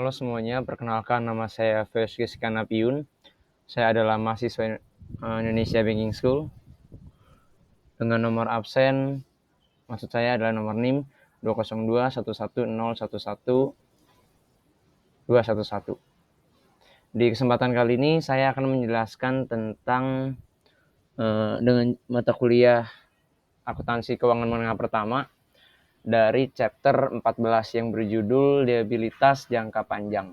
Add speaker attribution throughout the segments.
Speaker 1: Halo semuanya, perkenalkan nama saya Feski Skanapiun. Saya adalah mahasiswa Indonesia Banking School dengan nomor absen, maksud saya adalah nomor NIM 20211011211. Di kesempatan kali ini saya akan menjelaskan tentang dengan mata kuliah akuntansi keuangan menengah pertama dari chapter 14 yang berjudul liabilitas jangka panjang.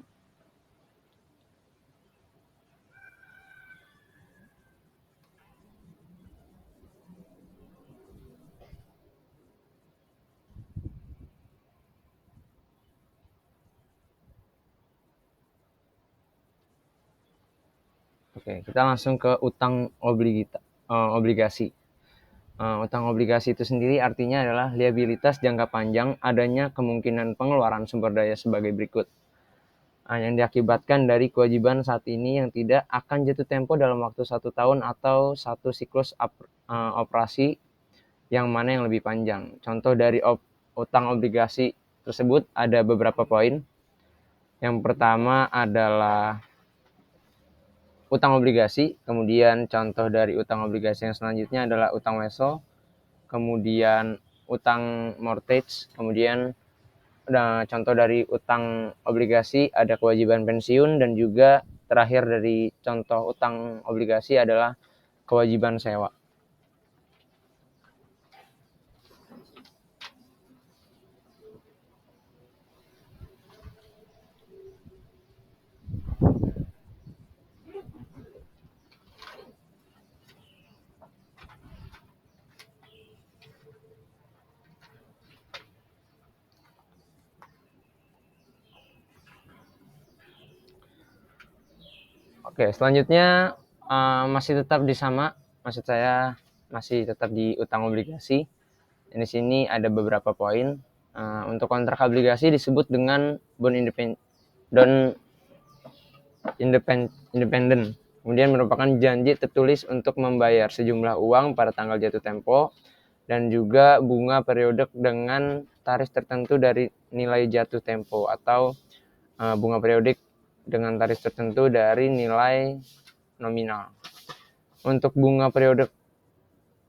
Speaker 1: Oke, kita langsung ke utang obligasi. Utang obligasi itu sendiri artinya adalah liabilitas jangka panjang adanya kemungkinan pengeluaran sumber daya sebagai berikut. Yang diakibatkan dari kewajiban saat ini yang tidak akan jatuh tempo dalam waktu 1 tahun atau satu siklus operasi yang mana yang lebih panjang. Contoh dari utang obligasi tersebut ada beberapa poin. Yang pertama adalah utang obligasi, kemudian contoh dari utang obligasi yang selanjutnya adalah utang wesel, kemudian utang mortgage, kemudian contoh dari utang obligasi ada kewajiban pensiun, dan juga terakhir dari contoh utang obligasi adalah kewajiban sewa. Oke, selanjutnya masih tetap di sama, maksud saya masih tetap di utang obligasi. Di sini ada beberapa poin. Untuk kontrak obligasi disebut dengan bond independen. Kemudian merupakan janji tertulis untuk membayar sejumlah uang pada tanggal jatuh tempo dan juga bunga periode dengan tarif tertentu dari nilai jatuh tempo, atau bunga periodik dengan tarif tertentu dari nilai nominal. Untuk bunga periode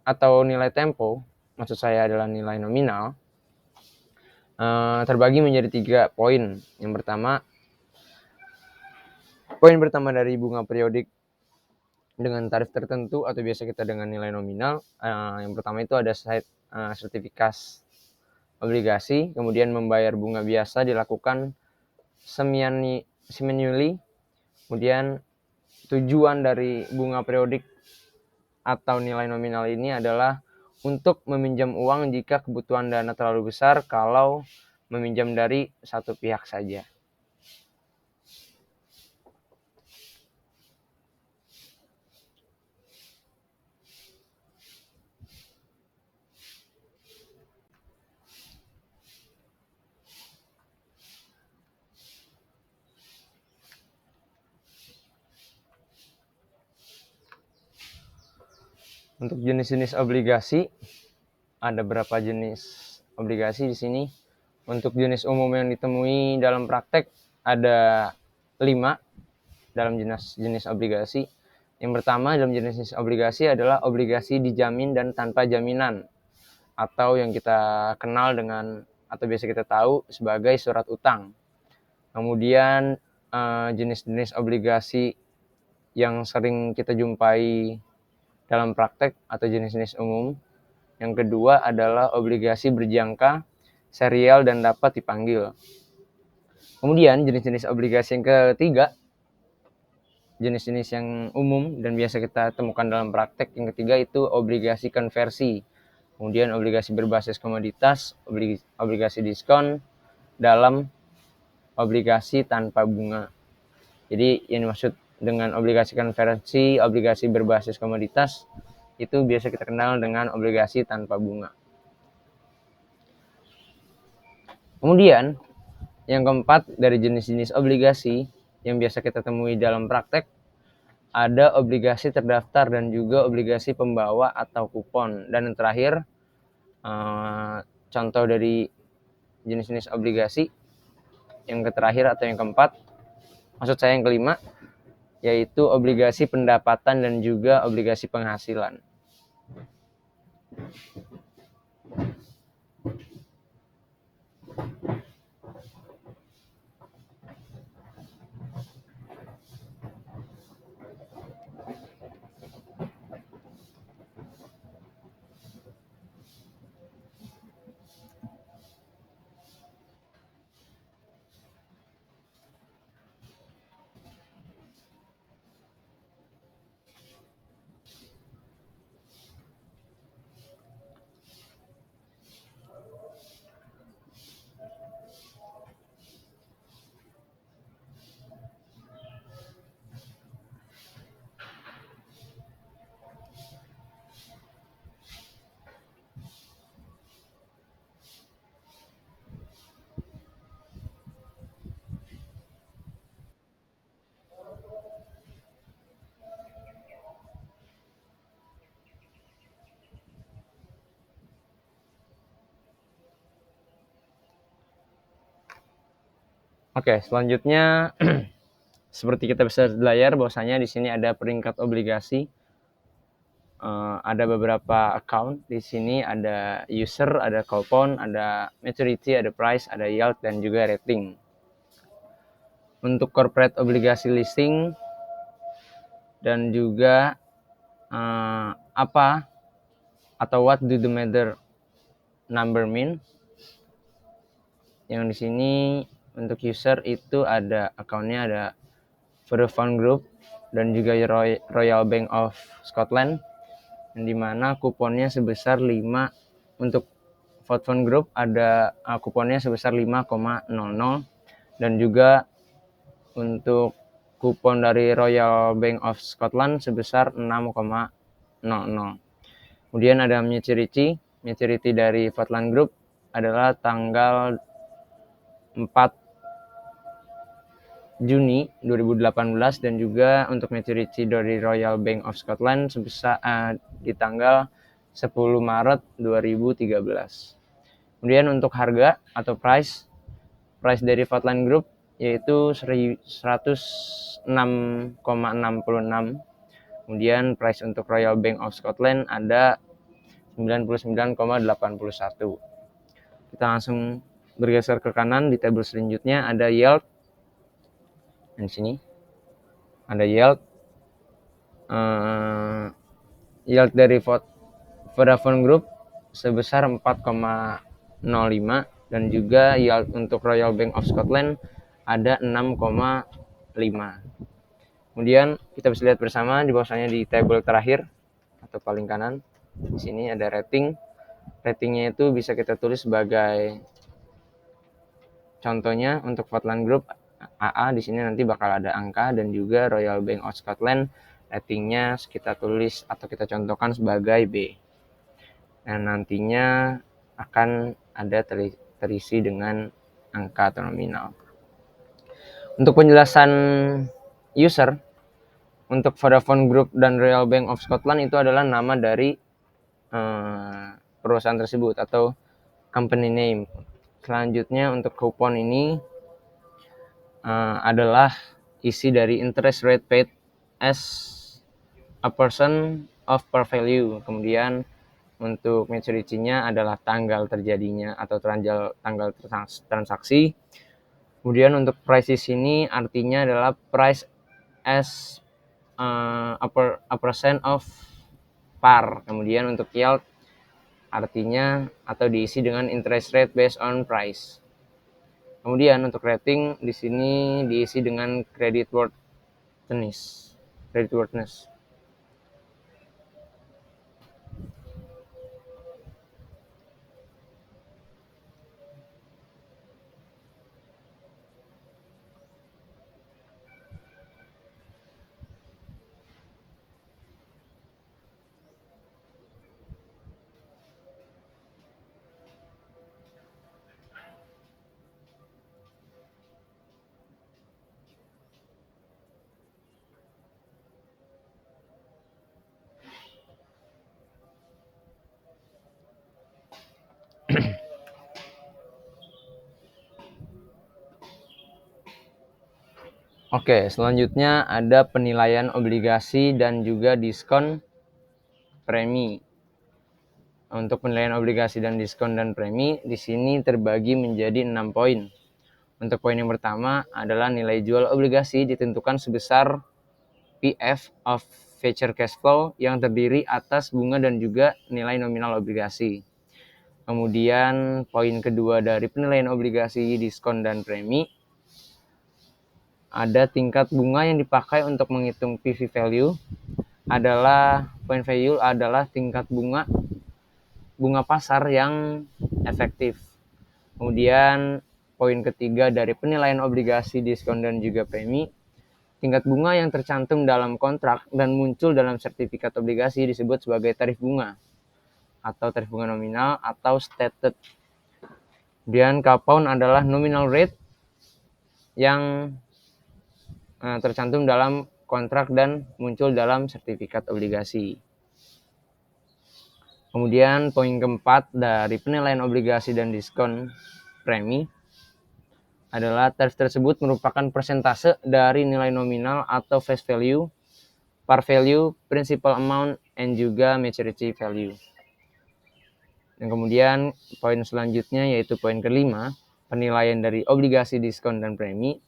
Speaker 1: atau nilai tempo, maksud saya adalah nilai nominal, terbagi menjadi 3 poin. Yang pertama, poin pertama dari bunga periodik dengan tarif tertentu atau biasa kita dengan nilai nominal. Yang pertama itu ada sertifikas obligasi, kemudian membayar bunga biasa dilakukan semiannually. Kemudian tujuan dari bunga periodik atau nilai nominal ini adalah untuk meminjam uang jika kebutuhan dana terlalu besar kalau meminjam dari satu pihak saja. Untuk jenis-jenis obligasi, ada berapa jenis obligasi di sini. Untuk jenis umum yang ditemui dalam praktek ada 5 dalam jenis obligasi. Yang pertama dalam jenis obligasi adalah obligasi dijamin dan tanpa jaminan, atau yang kita kenal dengan atau biasa kita tahu sebagai surat utang. Kemudian jenis-jenis obligasi yang sering kita jumpai dalam praktek atau jenis-jenis umum. Yang kedua adalah obligasi berjangka, serial, dan dapat dipanggil. Kemudian jenis-jenis obligasi yang ketiga, jenis-jenis yang umum dan biasa kita temukan dalam praktek yang ketiga itu obligasi konversi. Kemudian obligasi berbasis komoditas, obligasi diskon dalam obligasi tanpa bunga. Jadi yang dimaksud dengan obligasi konversi, obligasi berbasis komoditas, itu biasa kita kenal dengan obligasi tanpa bunga. Kemudian yang keempat dari jenis-jenis obligasi yang biasa kita temui dalam praktek ada obligasi terdaftar dan juga obligasi pembawa atau kupon. Dan yang terakhir, contoh dari jenis-jenis obligasi yang terakhir atau yang keempat, maksud saya yang kelima, yaitu obligasi pendapatan dan juga obligasi penghasilan. Oke, selanjutnya seperti kita bisa lihat di layar bahwasanya di sini ada peringkat obligasi. Ada beberapa account di sini, ada user, ada coupon, ada maturity, ada price, ada yield, dan juga rating. Untuk corporate obligasi listing dan juga apa atau what do the matter number mean? Yang di sini untuk user itu ada accountnya ada Vodafone Group dan juga Royal Bank of Scotland, yang dimana kuponnya sebesar 5. Untuk Vodafone Group ada kuponnya sebesar 5,00, dan juga untuk kupon dari Royal Bank of Scotland sebesar 6,00. Kemudian ada maturity dari Vodafone Group adalah tanggal 4 Juni 2018, dan juga untuk maturity dari Royal Bank of Scotland sebesar di tanggal 10 Maret 2013. Kemudian untuk harga atau price dari Vodafone Group yaitu 106,66. Kemudian price untuk Royal Bank of Scotland ada 99,81. Kita langsung bergeser ke kanan. Di tabel selanjutnya ada yield. Di sini ada yield. Yield dari Vodafone Group sebesar 4,05, dan juga yield untuk Royal Bank of Scotland ada 6,5. Kemudian kita bisa lihat bersama di bawahnya di tabel terakhir atau paling kanan. Di sini ada rating. Ratingnya itu bisa kita tulis sebagai contohnya untuk Vodafone Group AA, di sini nanti bakal ada angka, dan juga Royal Bank of Scotland ratingnya kita tulis atau kita contohkan sebagai B. Dan nantinya akan ada terisi dengan angka atau nominal. Untuk penjelasan user, untuk Vodafone Group dan Royal Bank of Scotland itu adalah nama dari perusahaan tersebut atau company name. Selanjutnya untuk kupon ini adalah isi dari interest rate paid as a person of par value. Kemudian untuk maturity-nya adalah tanggal terjadinya atau tanggal transaksi. Kemudian untuk price di sini artinya adalah price as a percent of par. Kemudian untuk yield artinya atau diisi dengan interest rate based on price. Kemudian untuk rating di sini diisi dengan creditworthiness. Oke, selanjutnya ada penilaian obligasi dan juga diskon premi. Untuk penilaian obligasi dan diskon dan premi di sini terbagi menjadi 6 poin. Untuk poin yang pertama adalah nilai jual obligasi ditentukan sebesar PF of future cash flow yang terdiri atas bunga dan juga nilai nominal obligasi. Kemudian poin kedua dari penilaian obligasi, diskon, dan premi ada tingkat bunga yang dipakai untuk menghitung PV value adalah point value adalah tingkat bunga pasar yang efektif. Kemudian poin ketiga dari penilaian obligasi, diskon, dan juga premi, tingkat bunga yang tercantum dalam kontrak dan muncul dalam sertifikat obligasi disebut sebagai tarif bunga atau tarif bunga nominal atau stated. Kemudian compound adalah nominal rate yang tercantum dalam kontrak dan muncul dalam sertifikat obligasi. Kemudian poin keempat dari penilaian obligasi dan diskon premi adalah tarif tersebut merupakan persentase dari nilai nominal atau face value, par value, principal amount, and juga maturity value. Dan kemudian poin selanjutnya yaitu poin kelima, penilaian dari obligasi, diskon, dan premi.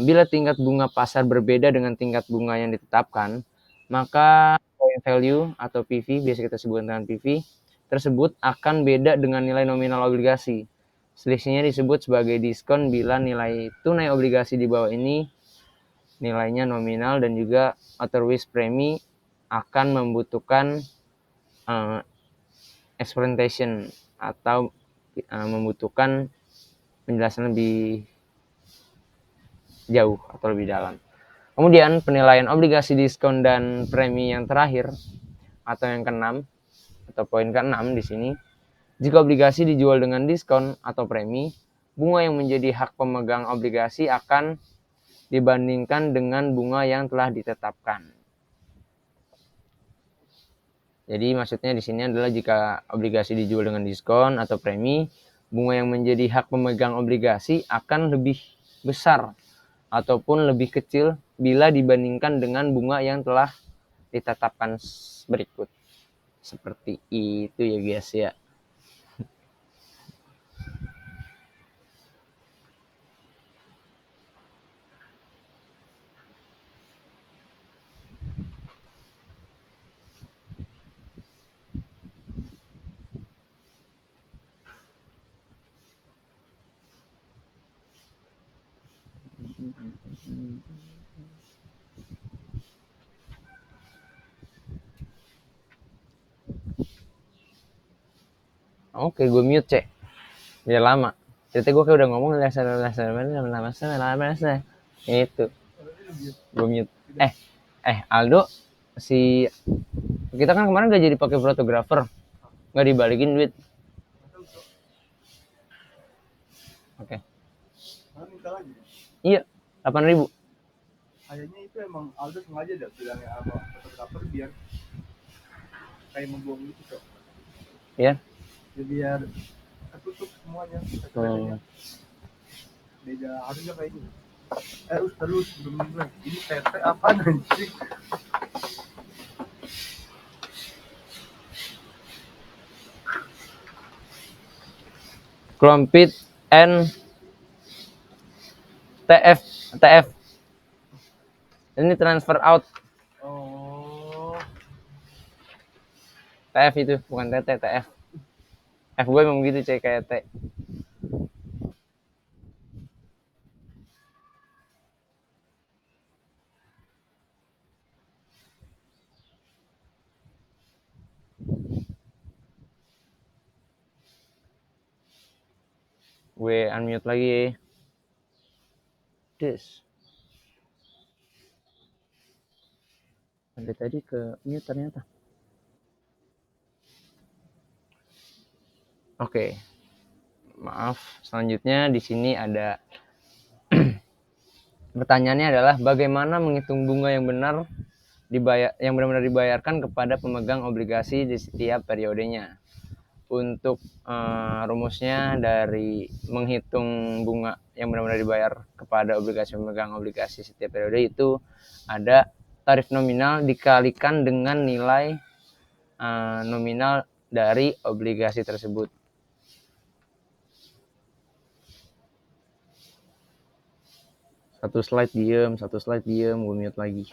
Speaker 1: Bila tingkat bunga pasar berbeda dengan tingkat bunga yang ditetapkan, maka point value atau PV, biasa kita sebut dengan PV, tersebut akan beda dengan nilai nominal obligasi. Selisihnya disebut sebagai diskon bila nilai tunai obligasi di bawah ini nilainya nominal, dan juga otherwise premi akan membutuhkan explanation atau membutuhkan penjelasan lebih jauh atau lebih dalam. Kemudian penilaian obligasi, diskon, dan premi yang terakhir atau yang keenam atau poin keenam di sini, jika obligasi dijual dengan diskon atau premi, bunga yang menjadi hak pemegang obligasi akan dibandingkan dengan bunga yang telah ditetapkan. Jadi maksudnya di sini adalah jika obligasi dijual dengan diskon atau premi, bunga yang menjadi hak pemegang obligasi akan lebih besar ataupun lebih kecil bila dibandingkan dengan bunga yang telah ditetapkan berikut. Seperti itu ya guys ya. Oke, gue mute cek. Biar lama. Jadi gue kayak udah ngomong itu. Gue mute. Aldo, si kita kan kemarin gak jadi pakai fotografer, nggak dibalikin duit. Oke. Iya, 8.000.
Speaker 2: Kayaknya itu emang Aldo sengaja dah bilangnya sama fotografer biar kayak membuang gitu kok.
Speaker 1: Iya.
Speaker 2: Ya, biar ketutup semuanya. Beda harga kayak ini. Terus belum mulai. Ini PT apa anjing?
Speaker 1: Clompit and TF. Ini transfer out.
Speaker 2: Oh.
Speaker 1: TF itu bukan TT, TF. F gue emang gitu cek kayak T. Gue unmute lagi. Des. Ada tadi ke mute ternyata. Oke. Maaf, selanjutnya di sini ada pertanyaannya adalah bagaimana menghitung bunga yang benar benar-benar dibayarkan kepada pemegang obligasi di setiap periodenya. untuk rumusnya dari menghitung bunga yang benar-benar dibayar kepada obligasi pemegang obligasi setiap periode itu ada tarif nominal dikalikan dengan nilai nominal dari obligasi tersebut. Satu slide diem, gue mute lagi.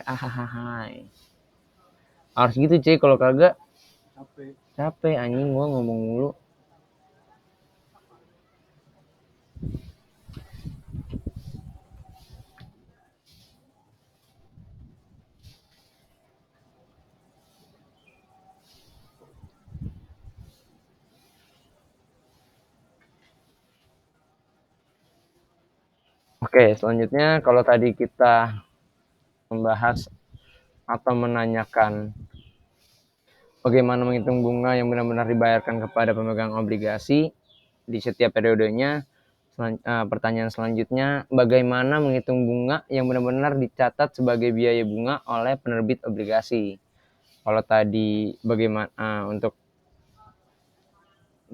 Speaker 1: Harus gitu cuy, kalau kagak capek anjing gue ngomong mulu. Oke, selanjutnya kalau tadi kita membahas atau menanyakan bagaimana menghitung bunga yang benar-benar dibayarkan kepada pemegang obligasi di setiap periodenya, pertanyaan selanjutnya, bagaimana menghitung bunga yang benar-benar dicatat sebagai biaya bunga oleh penerbit obligasi. Kalau tadi bagaimana untuk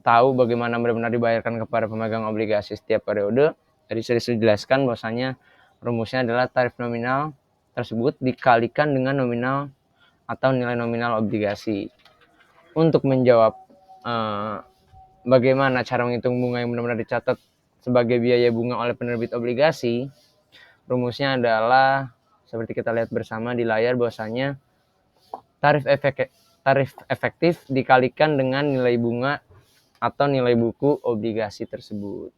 Speaker 1: tahu bagaimana benar-benar dibayarkan kepada pemegang obligasi setiap periode, tadi sudah dijelaskan bahwasanya rumusnya adalah tarif nominal tersebut dikalikan dengan nominal atau nilai nominal obligasi. Untuk menjawab bagaimana cara menghitung bunga yang benar-benar dicatat sebagai biaya bunga oleh penerbit obligasi, rumusnya adalah seperti kita lihat bersama di layar bahwasanya tarif efektif dikalikan dengan nilai bunga atau nilai buku obligasi tersebut.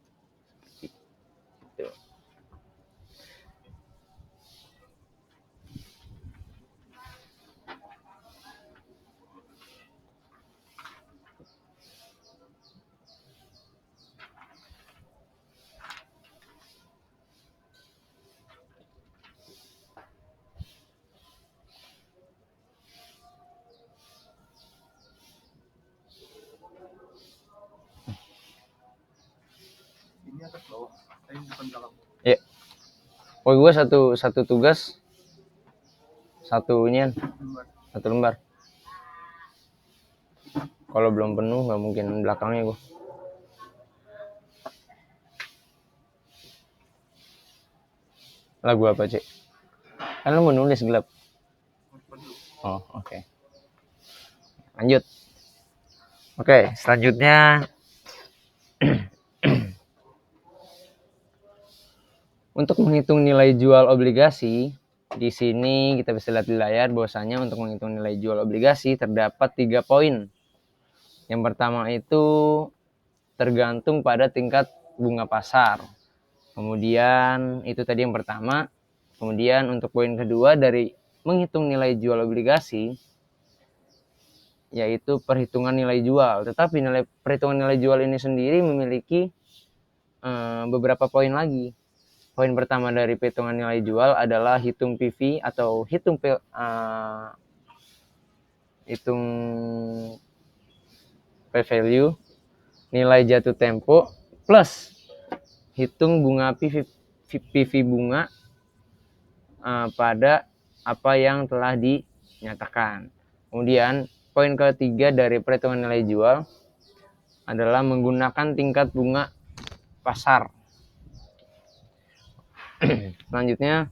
Speaker 2: Ini atas bawah, bukan dalam.
Speaker 1: Ya. Oh, gue satu tugas satu lembar. Kalau belum penuh nggak mungkin belakangnya gue. Lagu apa cek? Kan lu mau nulis gelap. Oh oke. Lanjut. Oke, selanjutnya untuk menghitung nilai jual obligasi, di sini kita bisa lihat di layar bahwasanya untuk menghitung nilai jual obligasi terdapat 3 poin. Yang pertama itu tergantung pada tingkat bunga pasar. Kemudian itu tadi yang pertama. Kemudian untuk poin kedua dari menghitung nilai jual obligasi yaitu perhitungan nilai jual. Tetapi perhitungan nilai jual ini sendiri memiliki beberapa poin lagi. Poin pertama dari perhitungan nilai jual adalah hitung PV atau hitung P-value, nilai jatuh tempo, plus hitung bunga PV bunga pada apa yang telah dinyatakan. Kemudian poin ketiga dari perhitungan nilai jual adalah menggunakan tingkat bunga pasar. Selanjutnya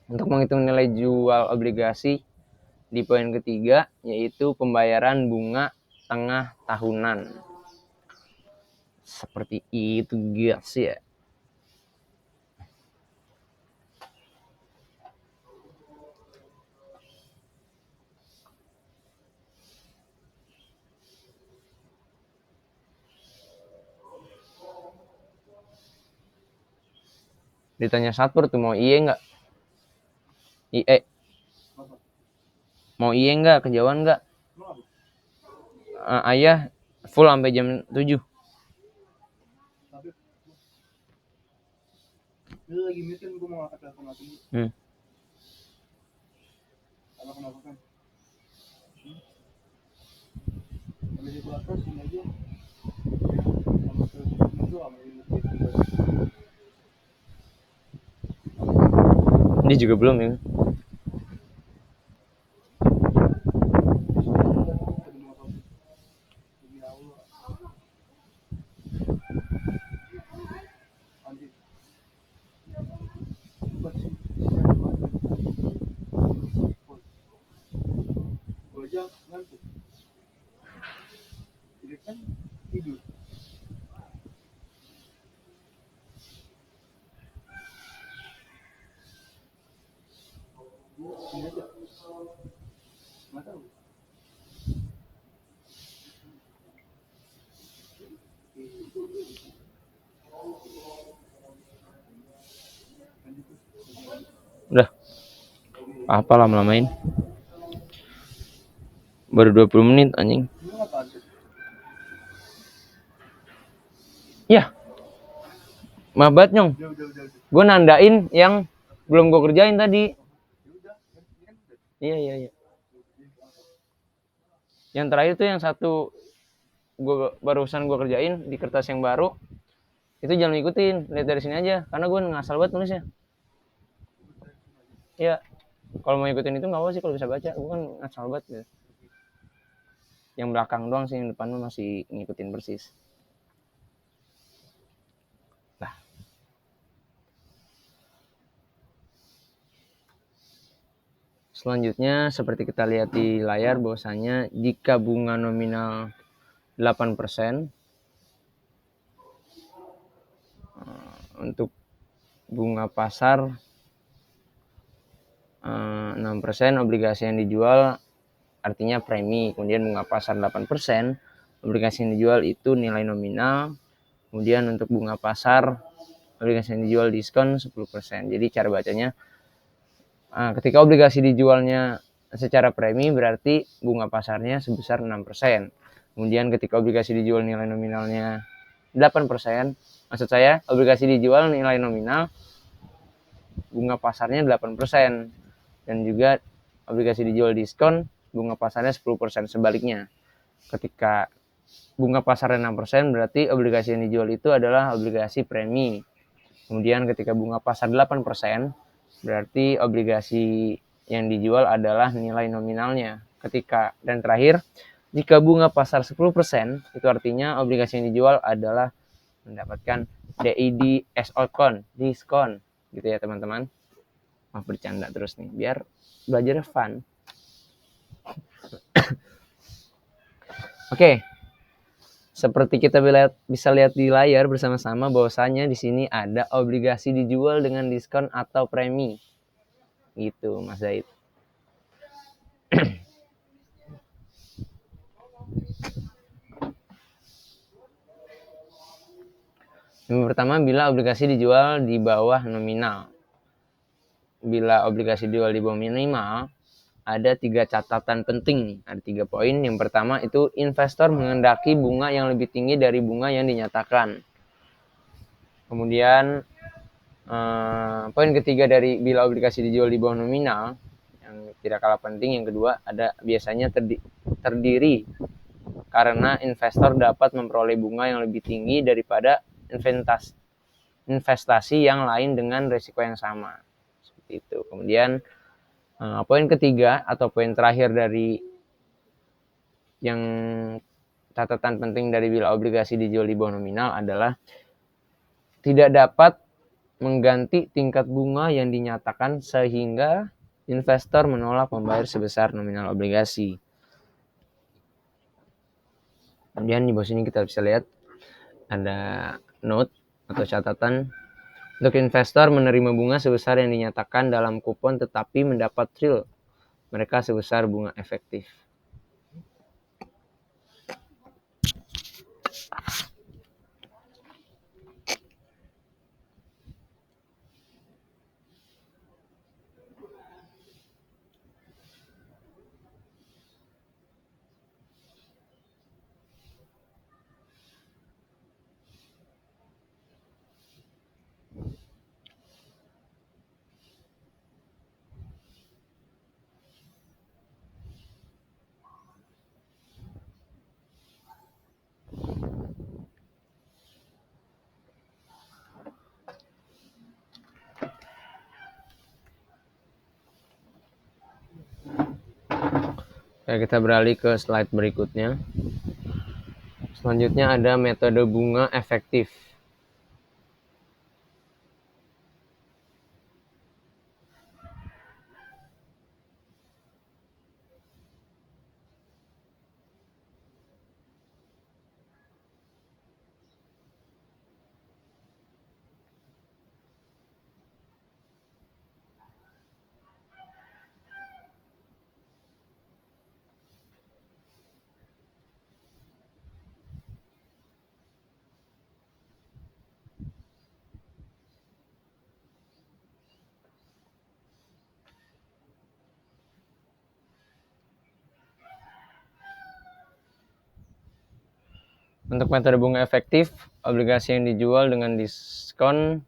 Speaker 1: untuk menghitung nilai jual obligasi di poin ketiga yaitu pembayaran bunga tengah tahunan. Seperti itu guys ya. Ditanya Satpur tuh mau iye nggak? Mau iye nggak? Kejauhan nggak? Ayah full sampai jam 7.
Speaker 2: Ini lagi meeting, gue mau angkat telepon lagi. Kenapa kan? Kalau di atas ini aja. Sama telepon itu sama ini.
Speaker 1: Ini juga belum ya.
Speaker 2: Jadi kan tidur. Ini aja. Nggak tahu.
Speaker 1: Udah, apa lama-lamain. Baru 20 menit anjing.
Speaker 2: Ini apa ada?
Speaker 1: Ya. Mabat nyong.
Speaker 2: Udah.
Speaker 1: Gue nandain yang belum gue kerjain tadi.
Speaker 2: Ya udah, ini kan udah.
Speaker 1: Iya. Yang terakhir tuh yang satu barusan gue kerjain di kertas yang baru. Itu jangan ikutin, lihat dari sini aja. Karena gue ngasal banget nulisnya. Iya. Kalau mau ikutin itu nggak apa sih kalau bisa baca. Gue kan ngasal banget gitu. Yang belakang doang sih, yang depan masih ngikutin persis. Nah. Selanjutnya seperti kita lihat di layar bahwasanya jika bunga nominal 8%, untuk bunga pasar 6%, obligasi yang dijual artinya premi, kemudian bunga pasar 8%, obligasi yang dijual itu nilai nominal, kemudian untuk bunga pasar obligasi yang dijual diskon 10%. Jadi cara bacanya, ketika obligasi dijualnya secara premi berarti bunga pasarnya sebesar 6%. Kemudian ketika obligasi dijual nilai nominalnya 8%, maksud saya obligasi dijual nilai nominal, bunga pasarnya 8%. Dan juga obligasi dijual diskon, bunga pasarnya 10%. Sebaliknya, ketika bunga pasarnya 6% berarti obligasi yang dijual itu adalah obligasi premi. Kemudian ketika bunga pasar 8% berarti obligasi yang dijual adalah nilai nominalnya. Dan terakhir, jika bunga pasar 10% itu artinya obligasi yang dijual adalah mendapatkan DID as outcome, diskon gitu ya teman-teman. Maaf bercanda terus nih biar belajarnya fun. Oke. Seperti kita bisa lihat di layar bersama-sama bahwasanya di sini ada obligasi dijual dengan diskon atau premi. Gitu, Mas Zaid. Yang pertama, bila obligasi dijual di bawah nominal. Bila obligasi dijual di bawah minimal, ada 3 catatan penting. Ada 3 poin. Yang pertama itu investor menghendaki bunga yang lebih tinggi dari bunga yang dinyatakan. Kemudian poin ketiga dari bila obligasi dijual di bawah nominal, yang tidak kalah penting, yang kedua ada biasanya terdiri karena investor dapat memperoleh bunga yang lebih tinggi daripada investasi yang lain dengan risiko yang sama. Seperti itu. Kemudian poin ketiga atau poin terakhir dari yang catatan penting dari bila obligasi dijual di bawah nominal adalah tidak dapat mengganti tingkat bunga yang dinyatakan sehingga investor menolak membayar sebesar nominal obligasi. Kemudian di bawah sini kita bisa lihat ada note atau catatan. Untuk investor menerima bunga sebesar yang dinyatakan dalam kupon tetapi mendapat tril mereka sebesar bunga efektif. Oke, kita beralih ke slide berikutnya. Selanjutnya ada metode bunga efektif. Untuk metode bunga efektif, obligasi yang dijual dengan diskon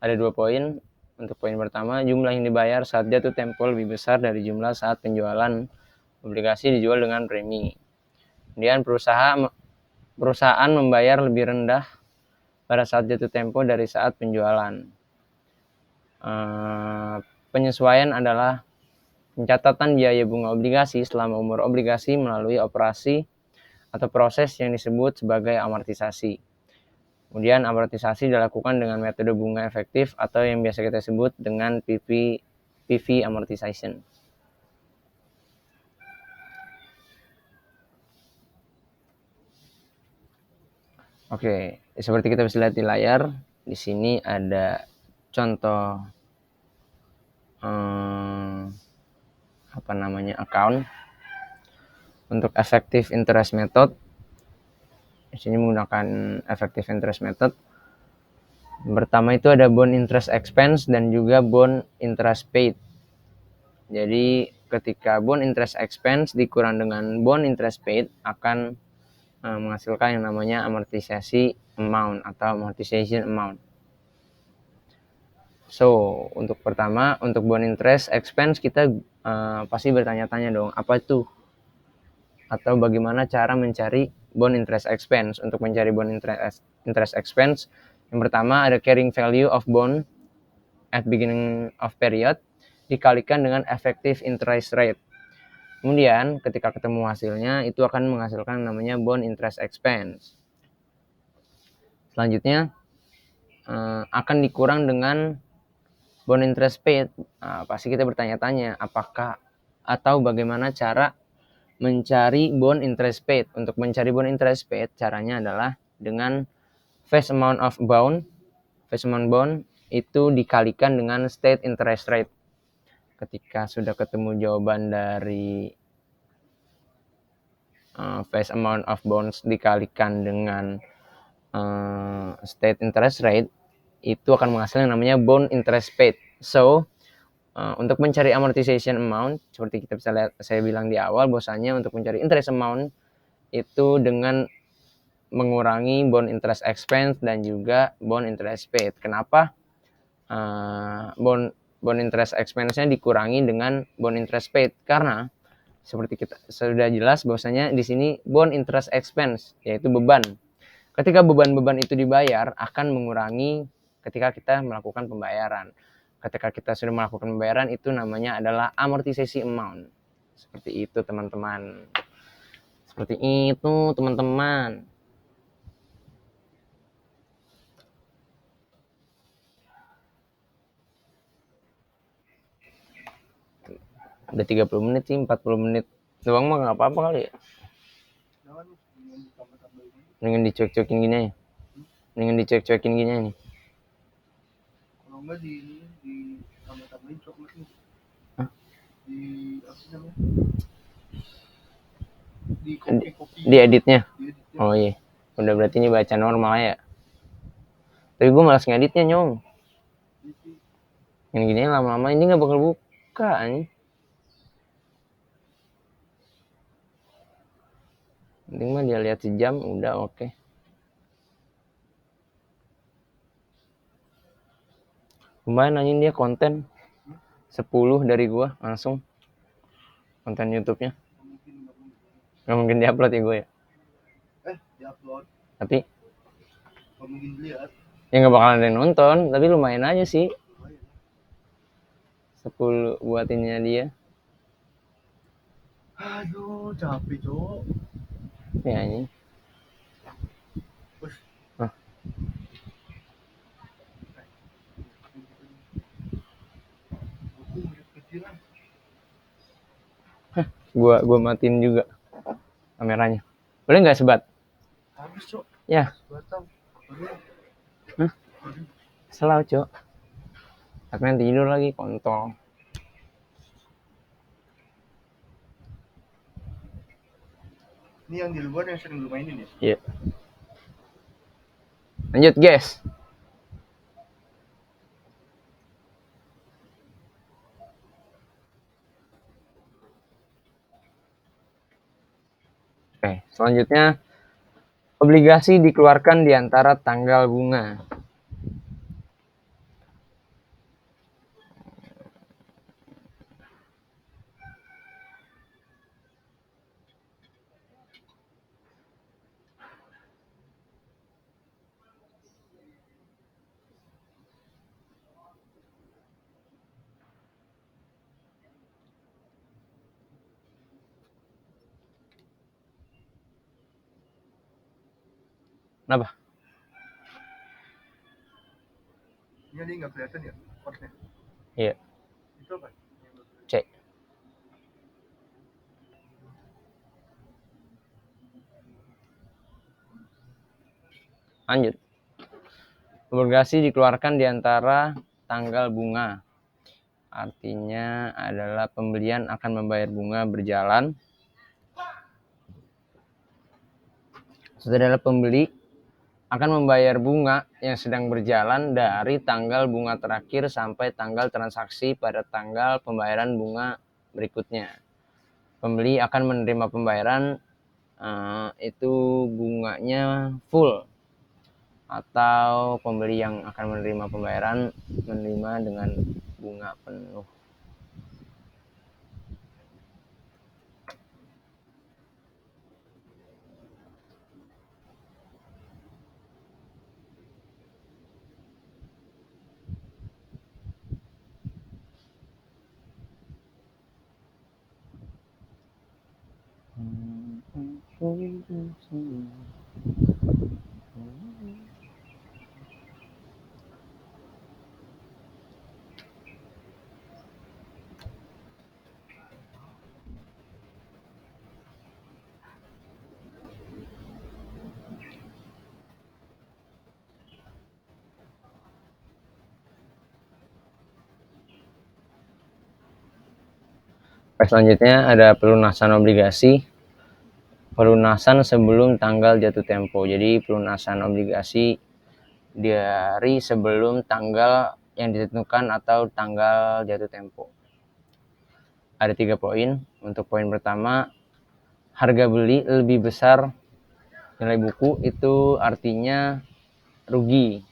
Speaker 1: ada 2 poin. Untuk poin pertama, jumlah yang dibayar saat jatuh tempo lebih besar dari jumlah saat penjualan obligasi dijual dengan premi. Kemudian perusahaan membayar lebih rendah pada saat jatuh tempo dari saat penjualan. Penyesuaian adalah pencatatan biaya bunga obligasi selama umur obligasi melalui operasi atau proses yang disebut sebagai amortisasi. Kemudian amortisasi dilakukan dengan metode bunga efektif atau yang biasa kita sebut dengan PV amortization. Oke, seperti kita bisa lihat di layar, di sini ada contoh account untuk effective interest method. Di sini menggunakan effective interest method. Pertama itu ada bond interest expense dan juga bond interest paid. Jadi ketika bond interest expense dikurang dengan bond interest paid akan menghasilkan yang namanya amortisasi amount atau amortization amount. So, untuk pertama, untuk bond interest expense kita pasti bertanya-tanya dong, apa itu? Atau bagaimana cara mencari bond interest expense? Untuk mencari bond interest expense, yang pertama ada carrying value of bond at beginning of period dikalikan dengan effective interest rate. Kemudian ketika ketemu hasilnya itu akan menghasilkan namanya bond interest expense. Selanjutnya akan dikurang dengan bond interest paid. Pasti kita bertanya-tanya apakah atau bagaimana cara mencari bond interest paid. Untuk mencari bond interest paid caranya adalah dengan face amount of bond. Face amount bond itu dikalikan dengan state interest rate. Ketika sudah ketemu jawaban dari face amount of bonds dikalikan dengan state interest rate, itu akan menghasilkan yang namanya bond interest paid. So, untuk mencari amortization amount, seperti kita bisa lihat, saya bilang di awal, bahwasanya untuk mencari interest amount itu dengan mengurangi bond interest expense dan juga bond interest paid. Kenapa bond interest expense-nya dikurangi dengan bond interest paid? Karena seperti kita sudah jelas bahwasanya di sini bond interest expense yaitu beban. Ketika beban-beban itu dibayar akan mengurangi ketika kita melakukan pembayaran. Ketika kita sudah melakukan pembayaran itu namanya adalah amortisasi amount. Seperti itu teman-teman. Seperti itu teman-teman. Udah 30 menit sih, 40 menit doang mah gak apa-apa kali ya. Dengan dicuek-cuekin gini aja. Dengan dicuek-cuekin gini aja nih.
Speaker 2: Kalau enggak di tambah-tambahin coklat nih.
Speaker 1: Hah?
Speaker 2: Di apa namanya? Di kopi.
Speaker 1: Di editnya. Oh iya. Udah berarti ini baca normal ya. Tapi gue malas ngeditnya nyong. Yang gini lama-lama ini gak bakal buka nih. Penting mah dia lihat sejam udah oke. Lumayan anjing dia konten 10 dari gua langsung konten YouTube-nya. Gak mungkin diupload ya gue ya.
Speaker 2: Diupload.
Speaker 1: Tapi
Speaker 2: Gak mungkin dilihat.
Speaker 1: Ya gak bakalan ada yang nonton, tapi lumayan aja sih. 10 buatinnya dia.
Speaker 2: Aduh, capek, Cok.
Speaker 1: Ya anjing. Gua matiin juga kameranya. Boleh nggak sebat?
Speaker 2: Habis, Cok.
Speaker 1: Ya. Selalu, Cok. Akhirnya tidur lagi, kontol.
Speaker 2: Ini yang di luar yang sering lu mainin ya?
Speaker 1: Iya. Lanjut, guys. Oke, selanjutnya Obligasi dikeluarkan di antara tanggal bunga. Kenapa?
Speaker 2: Ini nggak kelihatan ya portnya.
Speaker 1: Iya.
Speaker 2: Itu apa?
Speaker 1: C. Lanjut. Obligasi dikeluarkan di antara tanggal bunga. Artinya adalah pembelian akan membayar bunga berjalan. Saudara pembeli akan membayar bunga yang sedang berjalan dari tanggal bunga terakhir sampai tanggal transaksi pada tanggal pembayaran bunga berikutnya. Pembeli akan menerima pembayaran itu bunganya full, atau pembeli yang akan menerima pembayaran menerima dengan bunga penuh. Selanjutnya ada pelunasan obligasi. Pelunasan sebelum tanggal jatuh tempo. Jadi pelunasan obligasi dari sebelum tanggal yang ditentukan atau tanggal jatuh tempo. Ada 3 poin. Untuk poin pertama, harga beli lebih besar nilai buku itu artinya rugi.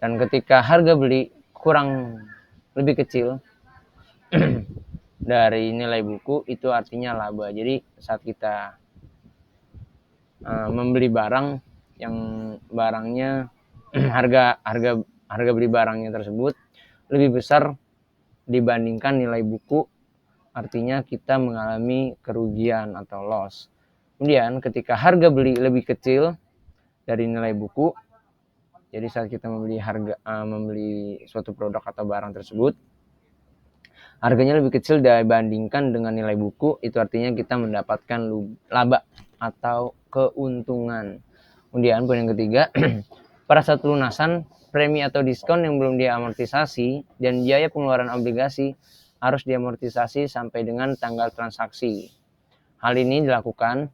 Speaker 1: Dan ketika harga beli kurang lebih kecil dari nilai buku itu artinya laba. Jadi saat kita membeli barang yang barangnya harga beli barangnya tersebut lebih besar dibandingkan nilai buku, artinya kita mengalami kerugian atau loss. Kemudian ketika harga beli lebih kecil dari nilai buku, jadi saat kita membeli suatu produk atau barang tersebut harganya lebih kecil dibandingkan dengan nilai buku, itu artinya kita mendapatkan laba atau keuntungan. Kemudian poin yang ketiga, pada saat pelunasan, premi atau diskon yang belum diamortisasi dan biaya pengeluaran obligasi harus diamortisasi sampai dengan tanggal transaksi. Hal ini dilakukan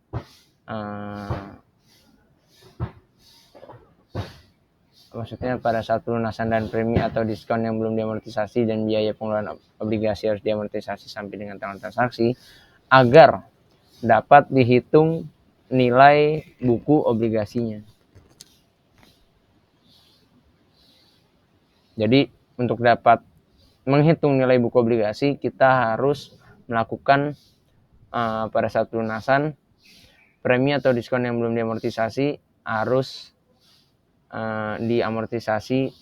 Speaker 1: maksudnya pada saat pelunasan dan premi atau diskon yang belum diamortisasi dan biaya pengeluaran obligasi harus diamortisasi sampai dengan tanggal transaksi agar dapat dihitung nilai buku obligasinya. Jadi untuk dapat menghitung nilai buku obligasi kita harus melakukan pada saat pelunasan premi atau diskon yang belum diamortisasi harus diamortisasi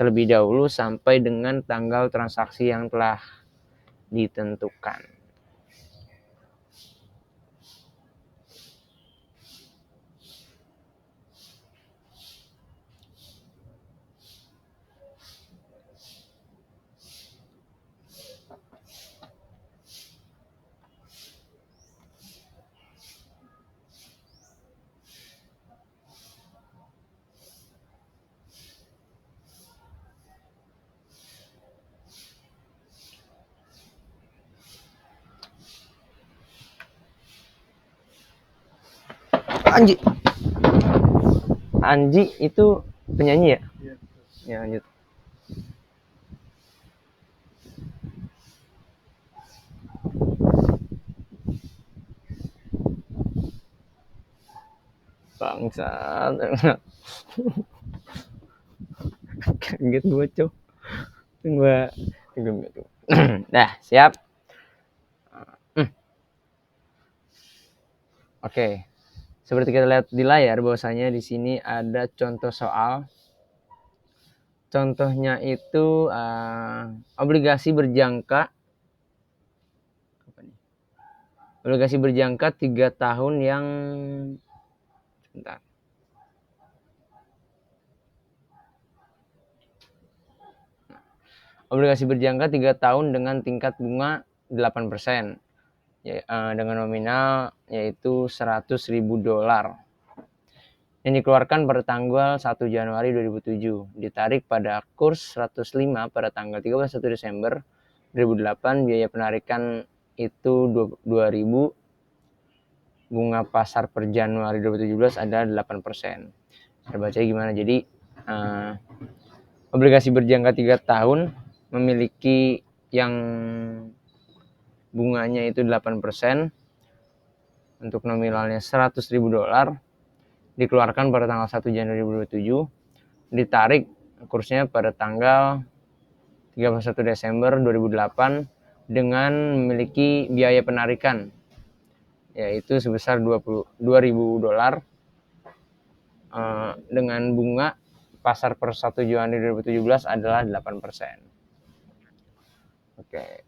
Speaker 1: terlebih dahulu sampai dengan tanggal transaksi yang telah ditentukan. Anji itu penyanyi ya?
Speaker 2: Iya.
Speaker 1: Ya, lanjut. Bangsat. Kaget gue, Cok. Gue dah, siap. Oke. Seperti kita lihat di layar bahwasanya di sini ada contoh soal. Contohnya itu obligasi berjangka. Obligasi berjangka 3 tahun yang sebentar. Obligasi berjangka 3 tahun dengan tingkat bunga 8%. Dengan nominal yaitu $100.000 yang dikeluarkan pada tanggal 1 Januari 2007, ditarik pada kurs 105 pada tanggal 31 Desember 2008. Biaya penarikan itu 2.000. Bunga pasar per Januari 2017 adalah 8%. Saya baca gimana? Jadi obligasi berjangka 3 tahun memiliki yang bunganya itu 8%, untuk nominalnya $100.000, dikeluarkan pada tanggal 1 Januari 2007, ditarik kursnya pada tanggal 31 Desember 2008 dengan memiliki biaya penarikan yaitu sebesar $2.000 dengan bunga pasar per 1 Januari 2017 adalah 8%. Oke.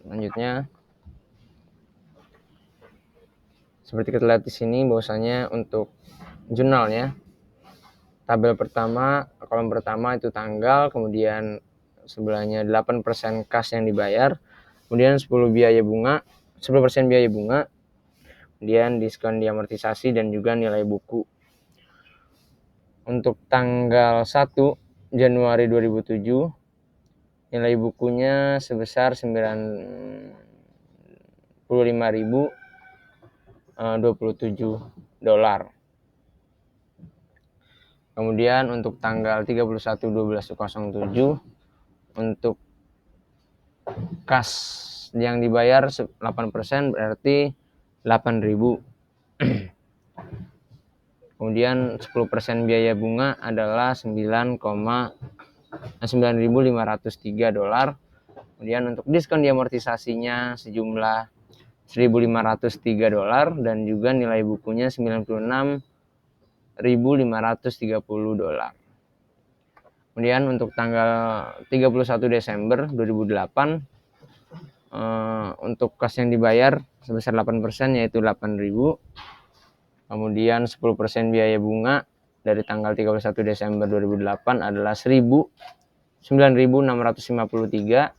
Speaker 1: Selanjutnya seperti kita lihat di sini bahwasanya untuk jurnalnya, tabel pertama, kolom pertama itu tanggal, kemudian sebelahnya 8% kas yang dibayar, kemudian 10% biaya bunga, kemudian diskon diamortisasi dan juga nilai buku. Untuk tanggal 1 Januari 2007, nilai bukunya sebesar $95.027. Kemudian untuk tanggal 31/12/07, untuk kas yang dibayar 8% berarti 8.000. Kemudian 10% biaya bunga adalah $9.503. Kemudian untuk diskon diamortisasinya sejumlah $1.503 dan juga nilai bukunya $96.530. Kemudian untuk tanggal 31 Desember 2008, untuk kas yang dibayar sebesar 8% yaitu 8.000. Kemudian 10% biaya bunga dari tanggal 31 Desember 2008 adalah 9.653.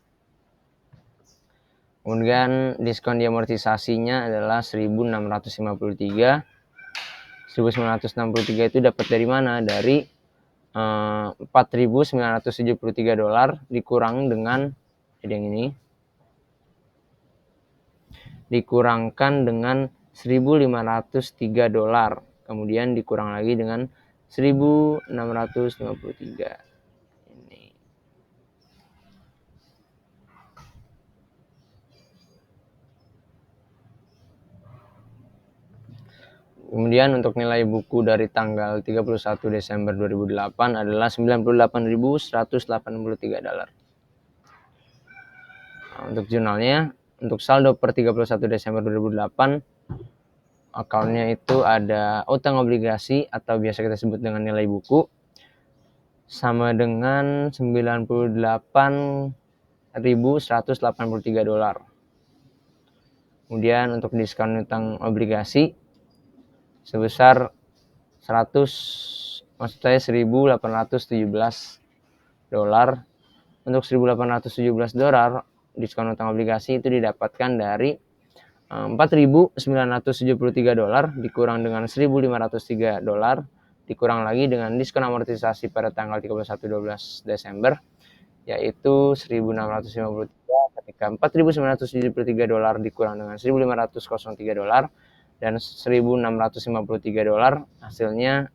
Speaker 1: Kemudian diskon diamortisasinya adalah 1.653. 1.963 itu dapat dari mana? Dari $4.973 dikurang dengan yang ini, dikurangkan dengan $1.503, kemudian dikurang lagi dengan 1.653 ini. Kemudian untuk nilai buku dari tanggal 31 Desember 2008 adalah $98.183. Untuk jurnalnya, untuk saldo per 31 Desember 2008, akunnya itu ada utang obligasi atau biasa kita sebut dengan nilai buku sama dengan $98.183. Kemudian untuk diskon utang obligasi sebesar $1.817. Untuk $1.817 diskon utang obligasi itu didapatkan dari $4.973 dikurang dengan $1.503 dikurang lagi dengan diskon amortisasi pada tanggal 31/12 Desember yaitu $1.653. Ketika $4.973 dikurang dengan $1.503 dan $1.653, hasilnya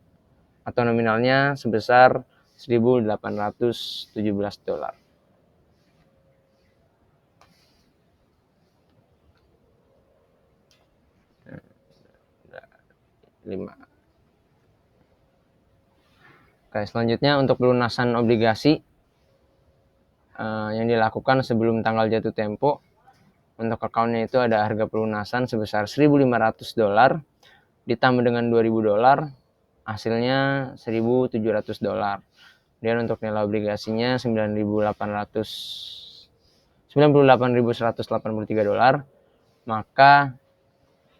Speaker 1: atau nominalnya sebesar $1.817. 5. Oke, selanjutnya untuk pelunasan obligasi yang dilakukan sebelum tanggal jatuh tempo. Untuk akunnya itu ada harga pelunasan sebesar $1.500 ditambah dengan $2.000, hasilnya $1.700. Dan untuk nilai obligasinya $98.183, maka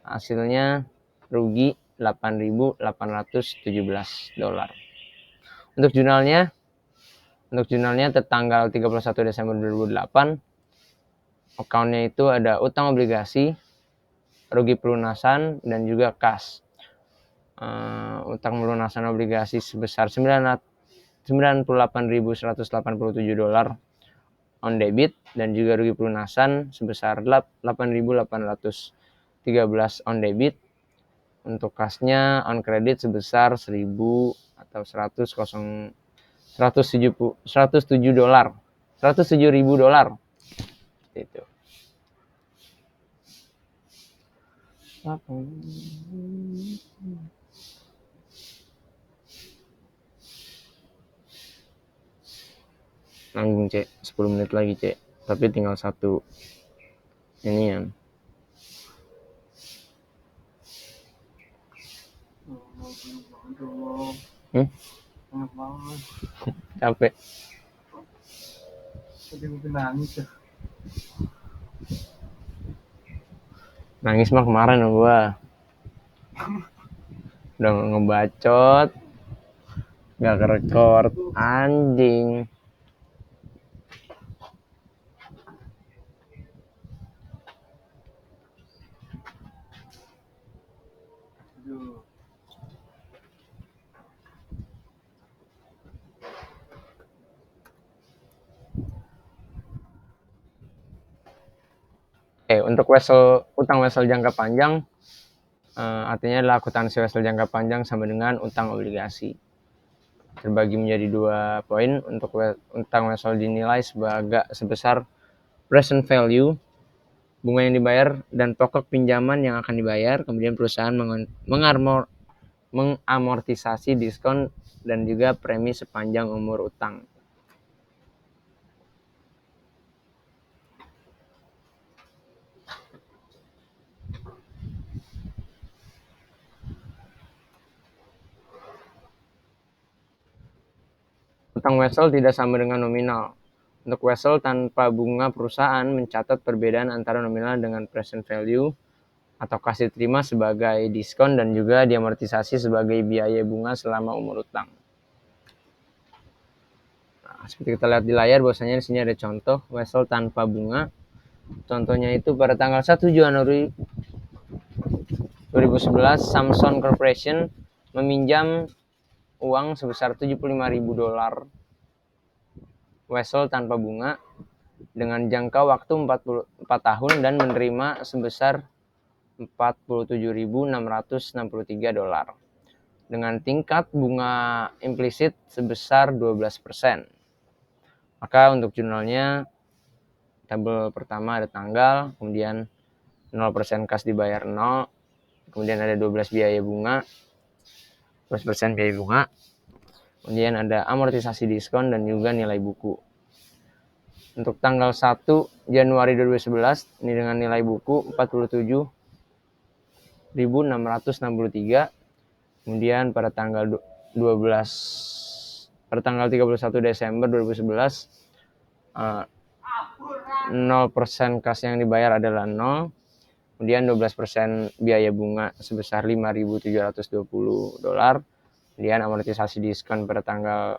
Speaker 1: hasilnya rugi $8.817. Untuk jurnalnya tertanggal 31 Desember 2008, akunnya itu ada utang obligasi, rugi pelunasan, dan juga kas. Utang pelunasan obligasi sebesar $98.187 on debit, dan juga rugi pelunasan sebesar $8.813 on debit. Untuk kasnya on credit sebesar $1.000 atau $107.000 itu. Nanggung cek 10 menit lagi cek, tapi tinggal satu inian.
Speaker 2: Enak banget.
Speaker 1: Capek.
Speaker 2: Tadi gue nangis ya.
Speaker 1: Nangis mah kemarin gua udah ngebacot, gak kerekord, anjing.
Speaker 2: Aduh.
Speaker 1: Untuk utang wesel jangka panjang, artinya adalah akuntansi wesel jangka panjang sama dengan utang obligasi. Terbagi menjadi 2 poin. Untuk utang wesel dinilai sebesar present value, bunga yang dibayar, dan pokok pinjaman yang akan dibayar. Kemudian perusahaan mengamortisasi diskon dan juga premi sepanjang umur utang. Utang wesel tidak sama dengan nominal. Untuk wesel tanpa bunga, perusahaan mencatat perbedaan antara nominal dengan present value atau kasih terima sebagai diskon, dan juga diamortisasi sebagai biaya bunga selama umur utang. Nah, seperti kita lihat di layar, bahwasanya di sini ada contoh wesel tanpa bunga. Contohnya itu pada tanggal 1 Januari 2011, Samsung Corporation meminjam uang sebesar $75.000 wesel tanpa bunga dengan jangka waktu 44 tahun dan menerima sebesar $47.663 dengan tingkat bunga implisit sebesar 12%. Maka untuk jurnalnya, tabel pertama ada tanggal, kemudian 0% kas dibayar 0, kemudian ada 12 biaya bunga, 12% biaya bunga, kemudian ada amortisasi diskon dan juga nilai buku. Untuk tanggal 1 Januari 2011, ini dengan nilai buku 47.663. Kemudian pada tanggal 31 Desember 2011, 0% kas yang dibayar adalah 0. Kemudian 12% biaya bunga sebesar $5.720. Kemudian amortisasi diskon pada tanggal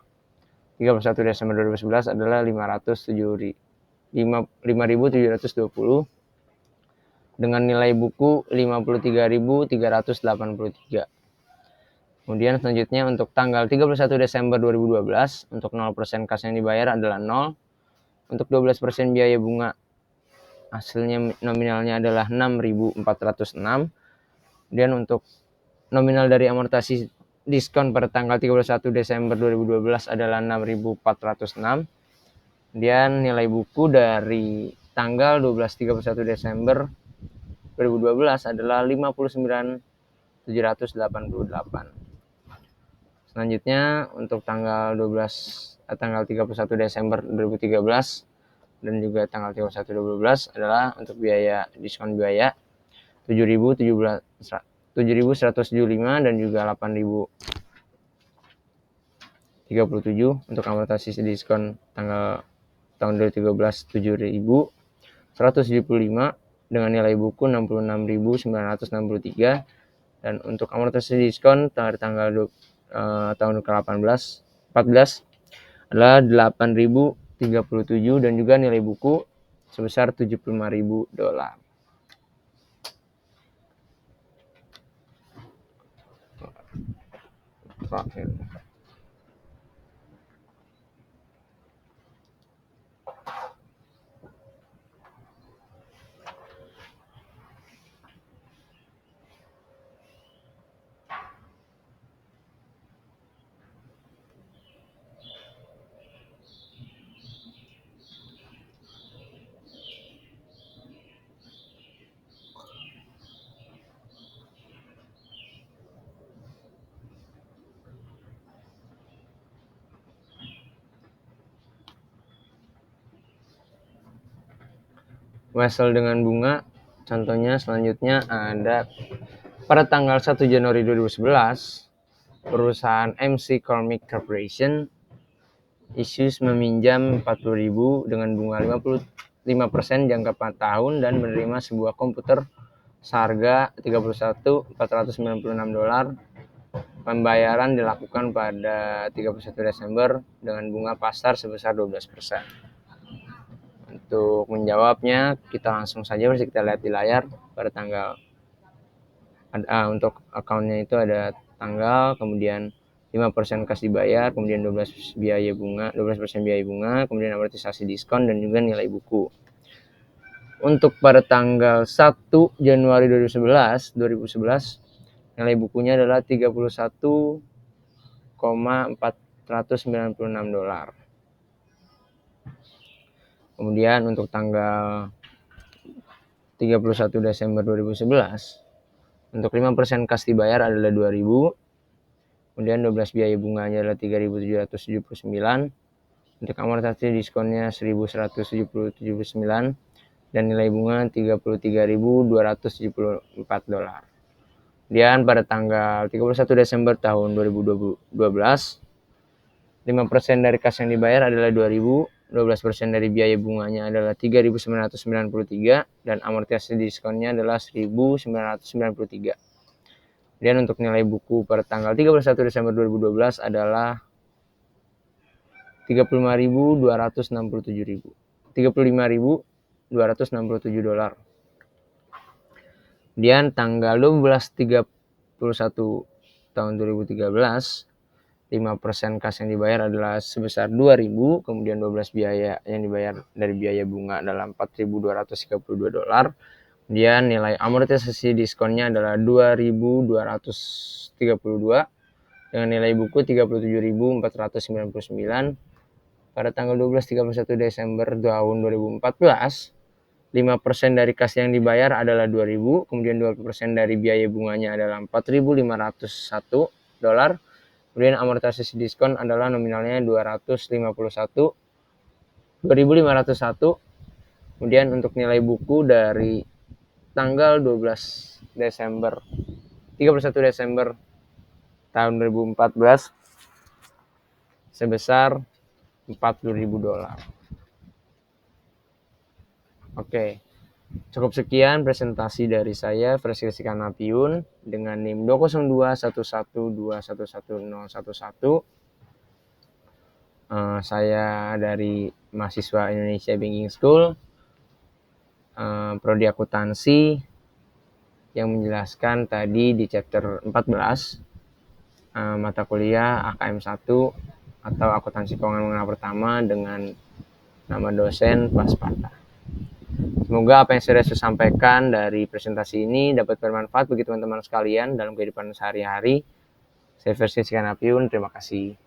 Speaker 1: 31 Desember 2011 adalah $5.720 dengan nilai buku $53.383. Kemudian selanjutnya untuk tanggal 31 Desember 2012, untuk 0% kas yang dibayar adalah 0. Untuk 12% biaya bunga, hasilnya nominalnya adalah $6.406. Dan untuk nominal dari amortisasi diskon pada tanggal 31 Desember 2012 adalah $6.406. Kemudian nilai buku dari tanggal 31 Desember 2012 adalah $59.788. Selanjutnya untuk tanggal 31 Desember 2013 dan juga tanggal 31 2012 adalah untuk biaya diskon biaya 7.175 dan juga 8.037 untuk amortisasi diskon tanggal tahun 2013 7.175 dengan nilai buku 66.963 dan untuk amortisasi diskon dari tanggal tahun ke-14 adalah 8.037 dan juga nilai buku sebesar $75.000. Wesel dengan bunga, contohnya selanjutnya ada pada tanggal 1 Januari 2011, perusahaan MC Cormick Corporation issues meminjam 40.000 dengan bunga 55% jangka 4 tahun dan menerima sebuah komputer seharga $31.496. Pembayaran dilakukan pada 31 Desember dengan bunga pasar sebesar 12%. Untuk menjawabnya, kita langsung saja kita lihat di layar pada tanggal untuk akunnya itu ada tanggal, kemudian 5% kas dibayar, kemudian 12% biaya bunga, kemudian amortisasi diskon dan juga nilai buku. Untuk pada tanggal 1 Januari 2011 nilai bukunya adalah $31.496. Kemudian untuk tanggal 31 Desember 2011 untuk 5% kas dibayar adalah 2.000. Kemudian 12 biaya bunganya adalah 3.779. Untuk amortisasi diskonnya 1.179 dan nilai bunga $33.274. Kemudian pada tanggal 31 Desember tahun 2012 5% dari kas yang dibayar adalah 2.000. 12% dari biaya bunganya adalah 3.993 dan amortisasi diskonnya adalah 1.993. Kemudian untuk nilai buku pada tanggal 31 Desember 2012 adalah $35.267. Kemudian tanggal 12/31 tahun 2013 5% kas yang dibayar adalah sebesar 2.000, kemudian 12 biaya yang dibayar dari biaya bunga adalah $4.232. Kemudian nilai amortisasi diskonnya adalah 2.232 dengan nilai buku 37.499. Pada tanggal 12/31 Desember tahun 2014, 5% dari kas yang dibayar adalah 2.000, kemudian 20% dari biaya bunganya adalah $4.501. Kemudian amortisasi diskon adalah nominalnya 2.501. Kemudian untuk nilai buku dari tanggal 31 Desember tahun 2014 sebesar $40.000. Oke. Cukup sekian presentasi dari saya, Freskesi Kanapiun, dengan NIM 20211211011. Saya dari mahasiswa Indonesia Banking School, prodi akuntansi, yang menjelaskan tadi di chapter 14, mata kuliah AKM 1 atau akuntansi keuangan menengah pertama dengan nama dosen Paspata. Semoga apa yang sudah saya sampaikan dari presentasi ini dapat bermanfaat bagi teman-teman sekalian dalam kehidupan sehari-hari. Saya Freskesi Kanapiun, terima kasih.